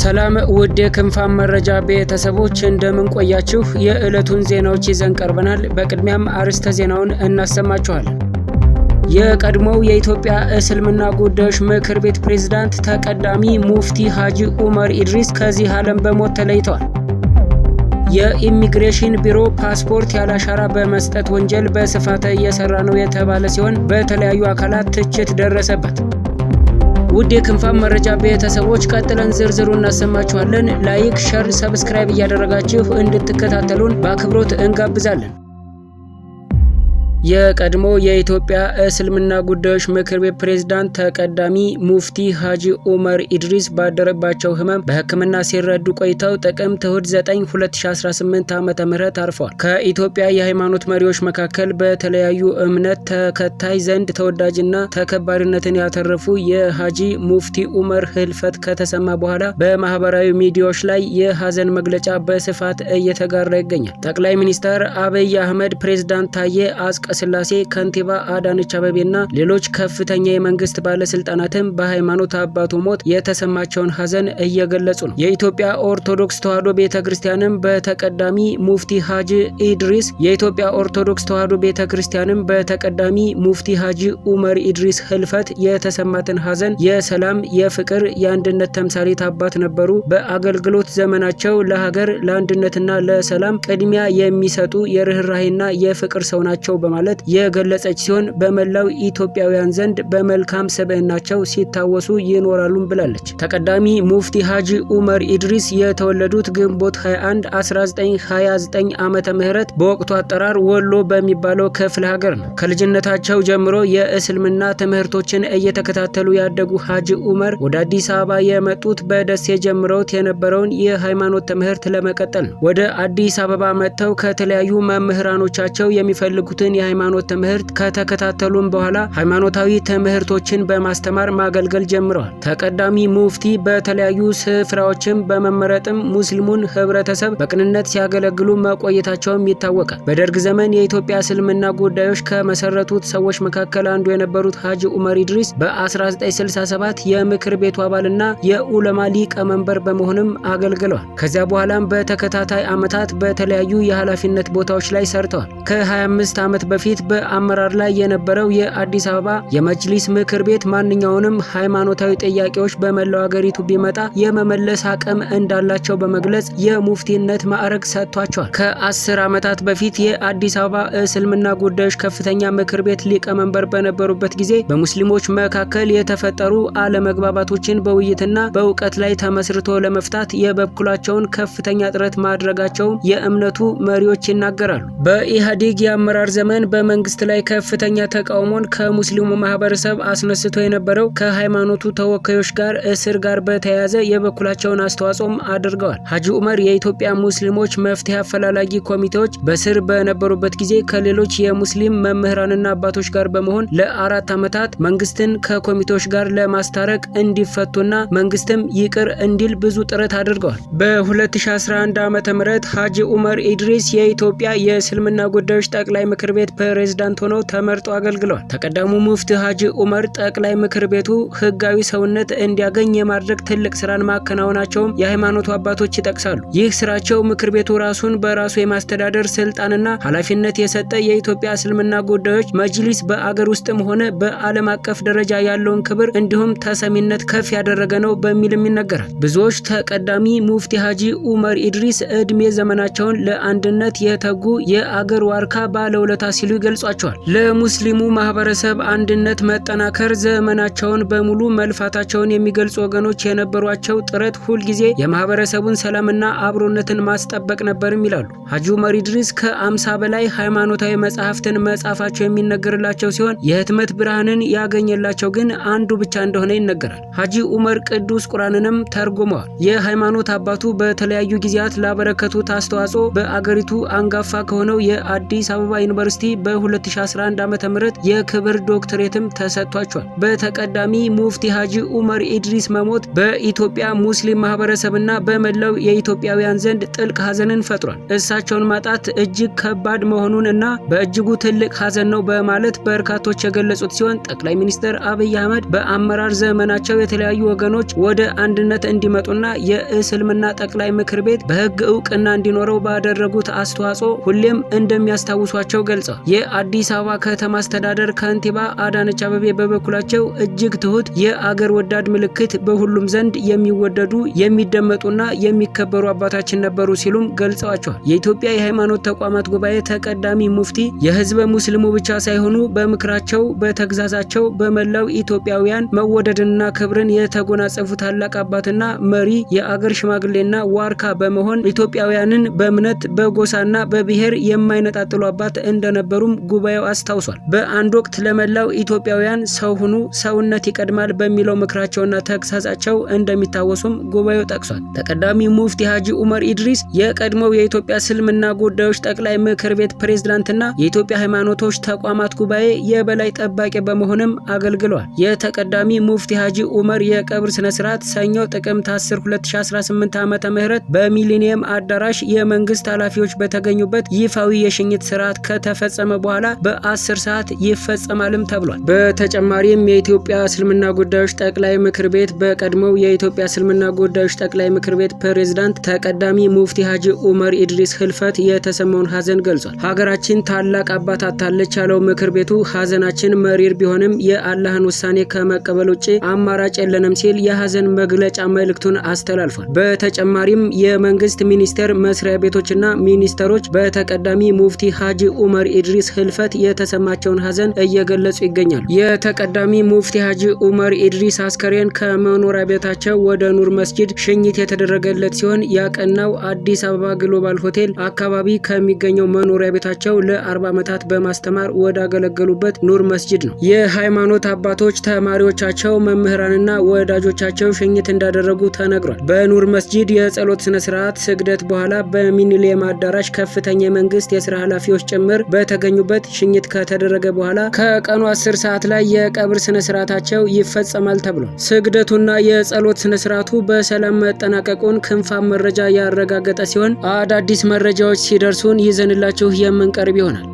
ሰላም ውድ የክንፋን መረጃ ቤተሰቦች እንደምን ቆያችሁ? የዕለቱን ዜናዎች ይዘን ቀርበናል። በቅድሚያም አርዕስተ ዜናውን እናሰማችኋለን። የቀድሞው የኢትዮጵያ እስልምና ጉዳዮች ምክር ቤት ፕሬዝዳንት ተቀዳሚ ሙፍቲ ሐጂ ዑመር ኢድሪስ ከዚህ ዓለም በሞት ተለይተዋል። የኢሚግሬሽን ቢሮ ፓስፖርት ያለ አሻራ በመስጠት ወንጀል በስፋት እየሰራ ነው የተባለ ሲሆን በተለያዩ አካላት ትችት ደረሰበት። ውድ የክንፋን መረጃ ቤተሰቦች ቀጥለን ዝርዝሩ እናሰማችኋለን። ላይክ፣ ሸር፣ ሰብስክራይብ እያደረጋችሁ እንድትከታተሉን በአክብሮት እንጋብዛለን። የቀድሞ የኢትዮጵያ እስልምና ጉዳዮች ምክር ቤት ፕሬዝዳንት ተቀዳሚ ሙፍቲ ሐጂ ዑመር ኢድሪስ ባደረባቸው ህመም በሕክምና ሲረዱ ቆይተው ጥቅምት 9 2018 ዓ.ም አርፈዋል። ከኢትዮጵያ የሃይማኖት መሪዎች መካከል በተለያዩ እምነት ተከታይ ዘንድ ተወዳጅና ተከባሪነትን ያተረፉ የሐጂ ሙፍቲ ዑመር ህልፈት ከተሰማ በኋላ በማህበራዊ ሚዲያዎች ላይ የሐዘን መግለጫ በስፋት እየተጋራ ይገኛል። ጠቅላይ ሚኒስትር አብይ አህመድ፣ ፕሬዝዳንት ታዬ አጽቀ ስላሴ፣ ከንቲባ አዳነች አቤቤና ሌሎች ከፍተኛ የመንግስት ባለስልጣናትም በሃይማኖት አባቱ ሞት የተሰማቸውን ሐዘን እየገለጹ ነው። የኢትዮጵያ ኦርቶዶክስ ተዋሕዶ ቤተክርስቲያንም በተቀዳሚ ሙፍቲ ሐጂ ሐጂ ዑመር ኢድሪስ ህልፈት የተሰማትን ሐዘን የሰላም፣ የፍቅር፣ የአንድነት ተምሳሌት አባት ነበሩ። በአገልግሎት ዘመናቸው ለሀገር፣ ለአንድነትና ለሰላም ቅድሚያ የሚሰጡ የርህራሄና የፍቅር ሰው ናቸው በማለት የገለጸች ሲሆን በመላው ኢትዮጵያውያን ዘንድ በመልካም ስብዕናቸው ሲታወሱ ይኖራሉም ብላለች። ተቀዳሚ ሙፍቲ ሐጂ ዑመር ኢድሪስ የተወለዱት ግንቦት 21 1929 ዓመተ ምህረት በወቅቱ አጠራር ወሎ በሚባለው ክፍለ ሀገር ነው። ከልጅነታቸው ጀምሮ የእስልምና ትምህርቶችን እየተከታተሉ ያደጉ ሐጂ ዑመር ወደ አዲስ አበባ የመጡት በደሴ ጀምረውት የነበረውን የሃይማኖት ትምህርት ለመቀጠል ነው። ወደ አዲስ አበባ መጥተው ከተለያዩ መምህራኖቻቸው የሚፈልጉትን የሃይማኖት ትምህርት ከተከታተሉም በኋላ ሃይማኖታዊ ትምህርቶችን በማስተማር ማገልገል ጀምረዋል። ተቀዳሚ ሙፍቲ በተለያዩ ስፍራዎችም በመመረጥም ሙስሊሙን ህብረተሰብ በቅንነት ሲያገለግሉ መቆየታቸውም ይታወቃል። በደርግ ዘመን የኢትዮጵያ እስልምና ጉዳዮች ከመሰረቱት ሰዎች መካከል አንዱ የነበሩት ሐጂ ዑመር ኢድሪስ በ1967 የምክር ቤቱ አባልና የኡለማ ሊቀመንበር በመሆንም አገልግለዋል። ከዚያ በኋላም በተከታታይ ዓመታት በተለያዩ የኃላፊነት ቦታዎች ላይ ሰርተዋል። ከ25 ዓመት በፊት በአመራር ላይ የነበረው የአዲስ አበባ የመጅሊስ ምክር ቤት ማንኛውንም ሃይማኖታዊ ጥያቄዎች በመላው ሀገሪቱ ቢመጣ የመመለስ አቅም እንዳላቸው በመግለጽ የሙፍቲነት ማዕረግ ሰጥቷቸዋል። ከ10 ዓመታት በፊት የአዲስ አበባ እስልምና ጉዳዮች ከፍተኛ ምክር ቤት ሊቀመንበር በነበሩበት ጊዜ በሙስሊሞች መካከል የተፈጠሩ አለመግባባቶችን በውይይትና በእውቀት ላይ ተመስርቶ ለመፍታት የበኩላቸውን ከፍተኛ ጥረት ማድረጋቸውን የእምነቱ መሪዎች ይናገራሉ። በኢህአዴግ የአመራር ዘመን በመንግስት ላይ ከፍተኛ ተቃውሞን ከሙስሊሙ ማህበረሰብ አስነስቶ የነበረው ከሃይማኖቱ ተወካዮች ጋር እስር ጋር በተያያዘ የበኩላቸውን አስተዋጽኦም አድርገዋል። ሐጂ ዑመር የኢትዮጵያ ሙስሊሞች መፍትሄ አፈላላጊ ኮሚቴዎች በስር በነበሩበት ጊዜ ከሌሎች የሙስሊም መምህራንና አባቶች ጋር በመሆን ለ4 ዓመታት መንግስትን ከኮሚቴዎች ጋር ለማስታረቅ እንዲፈቱና መንግስትም ይቅር እንዲል ብዙ ጥረት አድርገዋል። በ2011 ዓ.ም ሐጂ ዑመር ኢድሪስ የኢትዮጵያ የእስልምና ጉዳዮች ጠቅላይ ምክር ቤት ፕሬዝዳንት ሆነው ተመርጦ አገልግለዋል። ተቀዳሙ ሙፍቲ ሐጂ ዑመር ጠቅላይ ምክር ቤቱ ህጋዊ ሰውነት እንዲያገኝ የማድረግ ትልቅ ስራን ማከናወናቸውም የሃይማኖቱ አባቶች ይጠቅሳሉ። ይህ ስራቸው ምክር ቤቱ ራሱን በራሱ የማስተዳደር ስልጣንና ኃላፊነት የሰጠ የኢትዮጵያ እስልምና ጉዳዮች መጅሊስ በአገር ውስጥም ሆነ በዓለም አቀፍ ደረጃ ያለውን ክብር እንዲሁም ተሰሚነት ከፍ ያደረገ ነው በሚልም ይነገራል። ብዙዎች ተቀዳሚ ሙፍቲ ሐጂ ዑመር ኢድሪስ እድሜ ዘመናቸውን ለአንድነት የተጉ የአገር ዋርካ ባለውለታ ሲሉ ይገልጿቸዋል። ለሙስሊሙ ማህበረሰብ አንድነት መጠናከር ዘመናቸውን በሙሉ መልፋታቸውን የሚገልጹ ወገኖች የነበሯቸው ጥረት ሁልጊዜ የማህበረሰቡን ሰላምና አብሮነትን ማስጠበቅ ነበርም ይላሉ። ሐጂ ዑመር ኢድሪስ ከ50 በላይ ሃይማኖታዊ መጽሐፍትን መጻፋቸው የሚነገርላቸው ሲሆን የህትመት ብርሃንን ያገኘላቸው ግን አንዱ ብቻ እንደሆነ ይነገራል። ሐጂ ዑመር ቅዱስ ቁርአንንም ተርጉመዋል። የሃይማኖት አባቱ በተለያዩ ጊዜያት ላበረከቱት አስተዋጽኦ በአገሪቱ አንጋፋ ከሆነው የአዲስ አበባ ዩኒቨርሲቲ በ2011 ዓ.ም የክብር ዶክትሬትም ተሰጥቷቸዋል። በተቀዳሚ ሙፍቲ ሀጂ ኡመር ኢድሪስ መሞት በኢትዮጵያ ሙስሊም ማህበረሰብና በመላው የኢትዮጵያውያን ዘንድ ጥልቅ ሀዘንን ፈጥሯል። እሳቸውን ማጣት እጅግ ከባድ መሆኑን እና በእጅጉ ትልቅ ሀዘን ነው በማለት በርካቶች የገለጹት ሲሆን ጠቅላይ ሚኒስትር አብይ አህመድ በአመራር ዘመናቸው የተለያዩ ወገኖች ወደ አንድነት እንዲመጡና የእስልምና ጠቅላይ ምክር ቤት በህግ እውቅና እንዲኖረው ባደረጉት አስተዋጽኦ ሁሌም እንደሚያስታውሷቸው ገልጸዋል። የአዲስ አበባ ከተማ አስተዳደር ከንቲባ አዳነች አቤቤ በበኩላቸው እጅግ ትሁት፣ የአገር ወዳድ ምልክት፣ በሁሉም ዘንድ የሚወደዱ የሚደመጡና የሚከበሩ አባታችን ነበሩ ሲሉም ገልጸዋቸዋል። የኢትዮጵያ የሃይማኖት ተቋማት ጉባኤ ተቀዳሚ ሙፍቲ የህዝበ ሙስሊሙ ብቻ ሳይሆኑ በምክራቸው በተግዛዛቸው በመላው ኢትዮጵያውያን መወደድንና ክብርን የተጎናጸፉ ታላቅ አባትና መሪ የአገር ሽማግሌና ዋርካ በመሆን ኢትዮጵያውያንን በእምነት በጎሳና በብሔር የማይነጣጥሉ አባት እንደነበሩም ጉባኤው አስታውሷል። በአንድ ወቅት ለመላው ኢትዮጵያውያን ሰው ሁኑ፣ ሰውነት ይቀድማል በሚለው ምክራቸውና ተግሳጻቸው እንደሚታወሱም ጉባኤው ጠቅሷል። ተቀዳሚ ሙፍቲ ሀጂ ኡመር ኢድሪስ የቀድሞው የኢትዮጵያ እስልምና ጉዳዮች ጠቅላይ ምክር ቤት ፕሬዝዳንትና የኢትዮጵያ ሃይማኖቶች ተቋማት ጉባኤ የበላይ ጠባቂ በመሆንም አገልግለዋል። የተቀዳሚ ሙፍቲ ሀጂ ኡመር የቀብር ስነ ስርዓት ሰኞ ጥቅምት 10 2018 ዓ.ም በሚሊኒየም አዳራሽ የመንግስት ኃላፊዎች በተገኙበት ይፋዊ የሽኝት ስርዓት ከተፈጸመ በኋላ በ10 ሰዓት ይፈጸማልም ተብሏል። በተጨማሪም የኢትዮጵያ እስልምና ጉዳዮች ጠቅላይ ምክር ቤት በቀድሞው የኢትዮጵያ እስልምና ጉዳዮች ጠቅላይ ምክር ቤት ፕሬዝዳንት ተቀዳሚ ሙፍቲ ሀጂ ኡመር ኢድሪስ ህልፈት የተሰማውን ሀዘን ገልጿል። ሀገራችን ታላቅ አባት አጥታለች ያለው ምክር ቤቱ ሀዘናችን መሪር ቢሆንም የአላህን ውሳኔ ከመቀበል ውጭ አማራጭ የለንም ሲል የሀዘን መግለጫ መልእክቱን አስተላልፏል። በተጨማሪም የመንግስት ሚኒስቴር መስሪያ ቤቶችና ሚኒስተሮች በተቀዳሚ ሙፍቲ ሀጂ ኡመር ኢድሪስ ህልፈት የተሰማቸውን ሀዘን እየገለጹ ይገኛሉ። የተቀዳሚ ሙፍቲ ሀጂ ኡመር ኢድሪስ አስከሬን ከመኖሪያ ቤታቸው ወደ ኑር መስጂድ ሽኝት የተደረገለት ሲሆን ያቀናው አዲስ አበባ ግሎባል ሆቴል አካባቢ ከሚገኘው መኖሪያ ቤታቸው ለ40 ዓመታት በማስተማር ወዳገለገሉበት ኑር መስጂድ ነው። የሃይማኖት አባቶች፣ ተማሪዎቻቸው፣ መምህራንና ወዳጆቻቸው ሽኝት እንዳደረጉ ተነግሯል። በኑር መስጂድ የጸሎት ስነ ስርዓት ስግደት በኋላ በሚሊኒየም አዳራሽ ከፍተኛ የመንግስት የስራ ኃላፊዎች ጭምር በተገኙበት ሽኝት ከተደረገ በኋላ ከቀኑ 10 ሰዓት ላይ የቀብር ስነ ስርዓታቸው ይፈጸማል ተብሏል። ስግደቱና የጸሎት ስነ ስርዓቱ በሰላም መጠናቀቁን ክንፋን መረጃ ያረጋገጠ ሲሆን አዳዲስ መረጃዎች ሲደርሱን ይዘንላችሁ የምንቀርብ ይሆናል።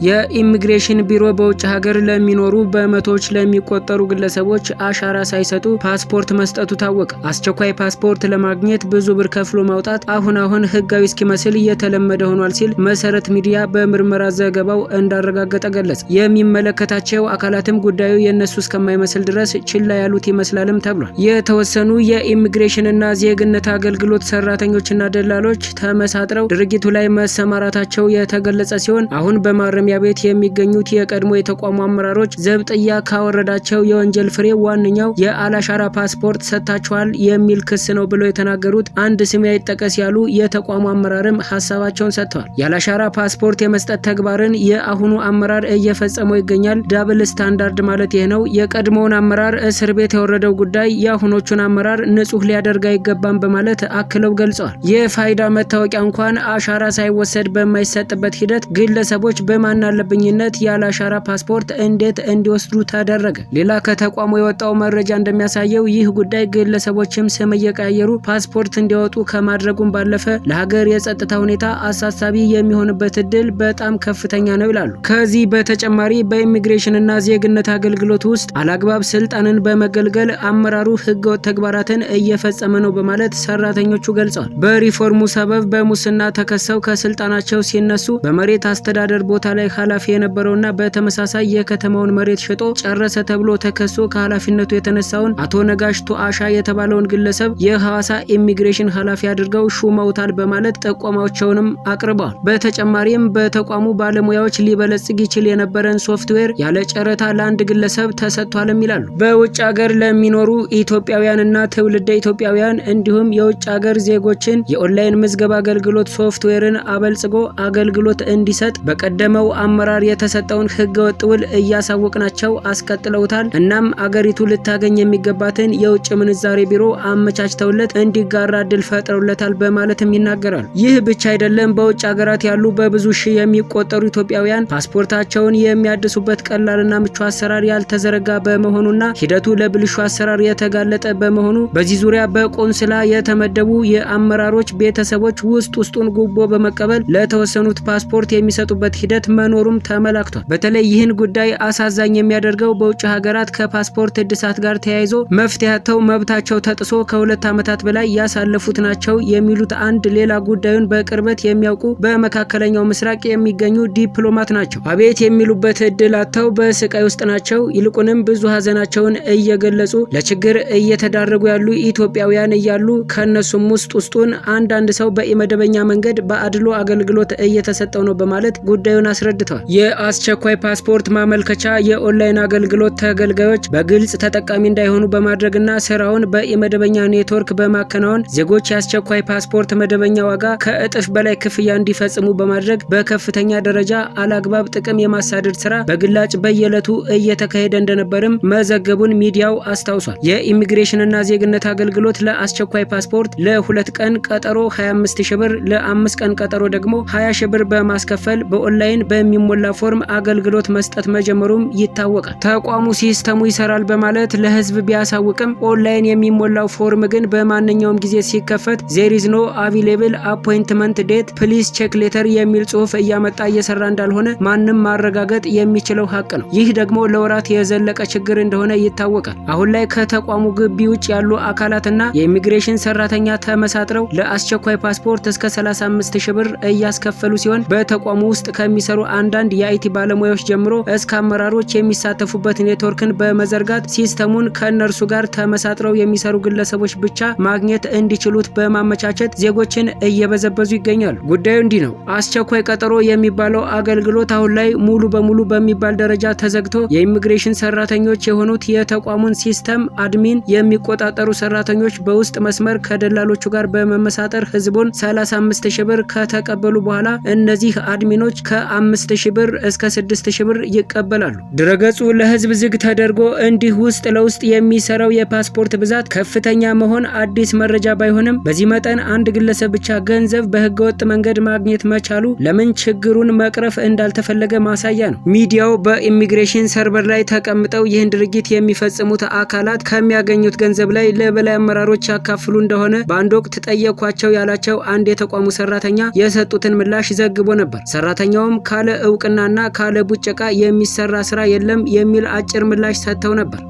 የኢሚግሬሽን ቢሮ በውጭ ሀገር ለሚኖሩ በመቶዎች ለሚቆጠሩ ግለሰቦች አሻራ ሳይሰጡ ፓስፖርት መስጠቱ ታወቀ። አስቸኳይ ፓስፖርት ለማግኘት ብዙ ብር ከፍሎ ማውጣት አሁን ህጋዊ እስኪመስል እየተለመደ ሆኗል ሲል መሰረት ሚዲያ በምርመራ ዘገባው እንዳረጋገጠ ገለጸ። የሚመለከታቸው አካላትም ጉዳዩ የነሱ እስከማይመስል ድረስ ችላ ያሉት ይመስላልም ተብሏል። የተወሰኑ የኢሚግሬሽንና ዜግነት አገልግሎት ሰራተኞችና ደላሎች ተመሳጥረው ድርጊቱ ላይ መሰማራታቸው የተገለጸ ሲሆን አሁን በማረሚያ ቤት የሚገኙት የቀድሞ የተቋሙ አመራሮች ዘብጥያ ካወረዳቸው የወንጀል ፍሬ ዋነኛው የአላሻራ ፓስፖርት ሰጥታችኋል የሚል ክስ ነው ብለው የተናገሩት አንድ ስም አይጠቀስ ያሉ የተቋሙ አመራርም ሀሳባቸውን ሰጥተዋል። የአላሻራ ፓስፖርት የመስጠት ተግባርን የአሁኑ አመራር እየፈጸመው ይገኛል። ዳብል ስታንዳርድ ማለት ይህ ነው። የቀድሞውን አመራር እስር ቤት የወረደው ጉዳይ የአሁኖቹን አመራር ንጹህ ሊያደርግ አይገባም በማለት አክለው ገልጸዋል። የፋይዳ መታወቂያ እንኳን አሻራ ሳይወሰድ በማይሰጥበት ሂደት ግለሰቦች በማን አለብኝነት ያላሻራ ፓስፖርት እንዴት እንዲወስዱ ተደረገ? ሌላ ከተቋሙ የወጣው መረጃ እንደሚያሳየው ይህ ጉዳይ ግለሰቦችም ስም እየቀያየሩ ፓስፖርት እንዲያወጡ ከማድረጉም ባለፈ ለሀገር የጸጥታ ሁኔታ አሳሳቢ የሚሆንበት እድል በጣም ከፍተኛ ነው ይላሉ። ከዚህ በተጨማሪ በኢሚግሬሽንና ዜግነት አገልግሎት ውስጥ አላግባብ ስልጣንን በመገልገል አመራሩ ህገወጥ ተግባራትን እየፈጸመ ነው በማለት ሰራተኞቹ ገልጸዋል። በሪፎርሙ ሰበብ በሙስና ተከሰው ከስልጣናቸው ሲነሱ በመሬት አስተዳደር ቦታ ላይ ኃላፊ የነበረውና በተመሳሳይ የከተማውን መሬት ሸጦ ጨረሰ ተብሎ ተከሶ ከኃላፊነቱ የተነሳውን አቶ ነጋሽ ቱአሻ የተባለውን ግለሰብ የሐዋሳ ኢሚግሬሽን ኃላፊ አድርገው ሹመውታል በማለት ጠቆማቸውንም አቅርበዋል። በተጨማሪም በተቋሙ ባለሙያዎች ሊበለጽግ ይችል የነበረን ሶፍትዌር ያለ ጨረታ ለአንድ ግለሰብ ተሰጥቷልም ይላሉ። በውጭ ሀገር ለሚኖሩ ኢትዮጵያውያንና ትውልደ ኢትዮጵያውያን እንዲሁም የውጭ ሀገር ዜጎችን የኦንላይን ምዝገባ አገልግሎት ሶፍትዌርን አበልጽጎ አገልግሎት እንዲሰጥ በቀደመው አመራር የተሰጠውን ህገወጥ ውል እያሳወቅናቸው አስቀጥለውታል። እናም አገሪቱ ልታገኝ የሚገባትን የውጭ ምንዛሬ ቢሮ አመቻችተውለት እንዲጋራ እድል ፈጥረውለታል በማለትም ይናገራሉ። ይህ ብቻ አይደለም። በውጭ ሀገራት ያሉ በብዙ ሺህ የሚቆጠሩ ኢትዮጵያውያን ፓስፖርታቸውን የሚያድሱበት ቀላልና ምቹ አሰራር ያልተዘረጋ በመሆኑና ሂደቱ ለብልሹ አሰራር የተጋለጠ በመሆኑ በዚህ ዙሪያ በቆንስላ የተመደቡ የአመራሮች ቤተሰቦች ውስጡን ጉቦ በመቀበል ለተወሰኑት ፓስፖርት የሚሰጡበት ሂደት መኖሩም ተመላክቷል። በተለይ ይህን ጉዳይ አሳዛኝ የሚያደርገው በውጭ ሀገራት ከፓስፖርት እድሳት ጋር ተያይዞ መፍትሄ አጥተው መብታቸው ተጥሶ ከ2 ዓመታት በላይ ያሳለፉት ናቸው የሚሉት አንድ ሌላ ጉዳዩን በቅርበት የሚያውቁ በመካከለኛው ምስራቅ የሚገኙ ዲፕሎማት ናቸው። አቤት የሚሉበት እድል አጥተው በስቃይ ውስጥ ናቸው። ይልቁንም ብዙ ሀዘናቸውን እየገለጹ ለችግር እየተዳረጉ ያሉ ኢትዮጵያውያን እያሉ ከነሱም ውስጡን አንዳንድ ሰው በኢመደበኛ መንገድ በአድሎ አገልግሎት እየተሰጠው ነው በማለት ጉዳዩን አስረድተዋል። የአስቸኳይ ፓስፖርት ማመልከቻ የኦንላይን አገልግሎት ተገልጋዮች በግልጽ ተጠቃሚ እንዳይሆኑ በማድረግና ስራውን በኢመደበኛ ኔትወርክ በማከናወን ዜጎች የአስቸኳይ ፓስፖርት መደበኛ ዋጋ ከእጥፍ በላይ ክፍያ እንዲፈጽሙ በማድረግ በከፍተኛ ደረጃ አላግባብ ጥቅም የማሳደድ ስራ በግላጭ በየዕለቱ እየተካሄደ እንደነበርም መዘገቡን ሚዲያው አስታውሷል። የኢሚግሬሽንና ዜግነት አገልግሎት ለአስቸኳይ ፓስፖርት ለ2 ቀን ቀጠሮ 25 ሺህ ብር፣ ለ5 ቀን ቀጠሮ ደግሞ 20 ሺህ ብር በማስከፈል በኦንላይን በሚሞላ ፎርም አገልግሎት መስጠት መጀመሩም ይታወቃል። ተቋሙ ሲስተሙ ይሰራል በማለት ለህዝብ ቢያሳውቅም ኦንላይን የሚሞላው ፎርም ግን በማንኛውም ጊዜ ሲከፈት there is no available appointment date please check later የሚል ጽሑፍ እያመጣ እየሰራ እንዳልሆነ ማንም ማረጋገጥ የሚችለው ሀቅ ነው። ይህ ደግሞ ለወራት የዘለቀ ችግር እንደሆነ ይታወቃል። አሁን ላይ ከተቋሙ ግቢ ውጭ ያሉ አካላትና የኢሚግሬሽን ሰራተኛ ተመሳጥረው ለአስቸኳይ ፓስፖርት እስከ 35 ሺህ ብር እያስከፈሉ ሲሆን በተቋሙ ውስጥ ከሚሰሩ አንዳንድ የአይቲ ባለሙያዎች ጀምሮ እስከ አመራሮች የሚሳተፉበት ኔትወርክን በመዘርጋት ሲስተሙን ከእነርሱ ጋር ተመሳጥረው የሚሰሩ ግለሰቦች ብቻ ማግኘት እንዲችሉት በማመቻቸት ዜጎችን እየበዘበዙ ይገኛሉ። ጉዳዩ እንዲህ ነው። አስቸኳይ ቀጠሮ የሚባለው አገልግሎት አሁን ላይ ሙሉ በሙሉ በሚባል ደረጃ ተዘግቶ የኢሚግሬሽን ሰራተኞች የሆኑት የተቋሙን ሲስተም አድሚን የሚቆጣጠሩ ሰራተኞች በውስጥ መስመር ከደላሎቹ ጋር በመመሳጠር ህዝቡን 35 ሺህ ብር ከተቀበሉ በኋላ እነዚህ አድሚኖች ከ5 ሺህ ብር እስከ 6 ሺህ ብር ይቀበላሉ። ድረገጹ ለህዝብ ዝግ ተደርጎ እንዲህ ውስጥ ለውስጥ የሚሰራው የፓስፖርት ብዛት ከፍተኛ መሆን አዲስ መረጃ ባይሆንም በዚህ መጠን አንድ ግለሰብ ብቻ ገንዘብ በህገወጥ መንገድ ማግኘት መቻሉ ለምን ችግሩን መቅረፍ እንዳልተፈለገ ማሳያ ነው። ሚዲያው በኢሚግሬሽን ሰርቨር ላይ ተቀምጠው ይህን ድርጊት የሚፈጽሙት አካላት ከሚያገኙት ገንዘብ ላይ ለበላይ አመራሮች ያካፍሉ እንደሆነ በአንድ ወቅት ጠየኳቸው ያላቸው አንድ የተቋሙ ሰራተኛ የሰጡትን ምላሽ ዘግቦ ነበር። ሰራተኛውም ካለ እውቅናና ካለ ቡጨቃ የሚሰራ ስራ የለም የሚል አጭር ምላሽ ሰጥተው ነበር።